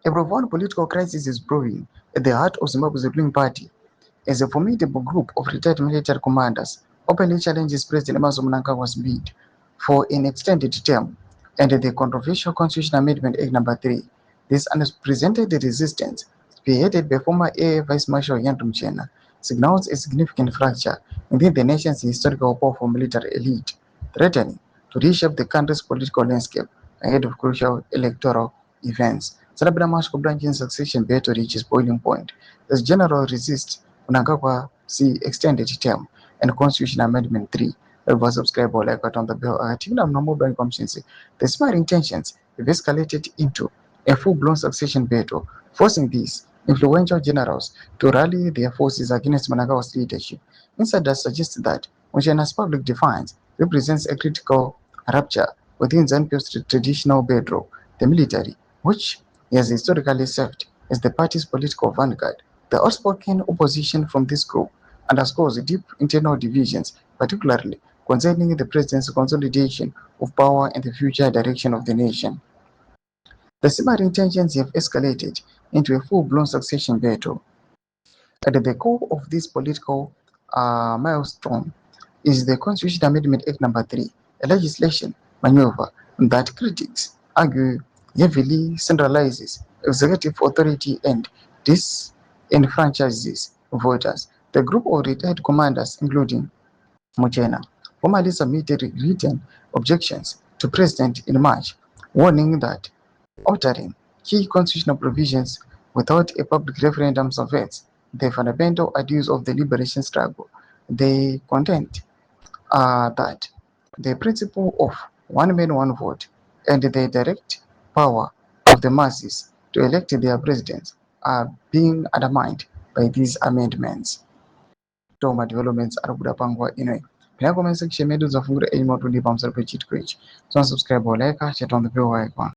A profound political crisis is brewing at the heart of Zimbabwe's ruling party as a formidable group of retired military commanders openly challenges President Emmerson Mnangagwa's bid for an extended term and the controversial Constitutional Amendment Act No. 3. This unprecedented resistance, spearheaded by former AA Vice Marshal Muchena, signals a significant fracture within the nation's historical powerful military elite, threatening to reshape the country's political landscape ahead of crucial electoral events. Celebrate Moscow branching succession battle reaches boiling point as general resist Mnangagwa extended term and Constitutional Amendment 3 that was subscribed like on the bill. Team of mobile conscience. The sparring tensions have escalated into a full-blown succession battle, forcing these influential generals to rally their forces against Mnangagwa's leadership. Insiders suggest that Muchena's public defiance represents a critical rupture within ZANUPF's traditional bedrock, the military, which he has historically served as the party's political vanguard. The outspoken opposition from this group underscores deep internal divisions, particularly concerning the president's consolidation of power and the future direction of the nation. The simmering tensions have escalated into a full-blown succession battle. At the core of this political milestone is the Constitutional Amendment Act No. 3, a legislation maneuver that critics argue heavily centralizes executive authority and disenfranchises voters. The group of retired commanders, including Muchena, formally submitted written objections to President in March, warning that altering key constitutional provisions without a public referendum subverts the fundamental ideals of the liberation struggle. They contend that the principle of one man, one vote and the direct power of the masses to elect their presidents are being undermined by these amendments. Toma developments ari kuda panguva ino iyi. Pina comment section medu dzafungura imo tundi pamusoro pechitiko ichi. So subscribe or like chat on the bell icon.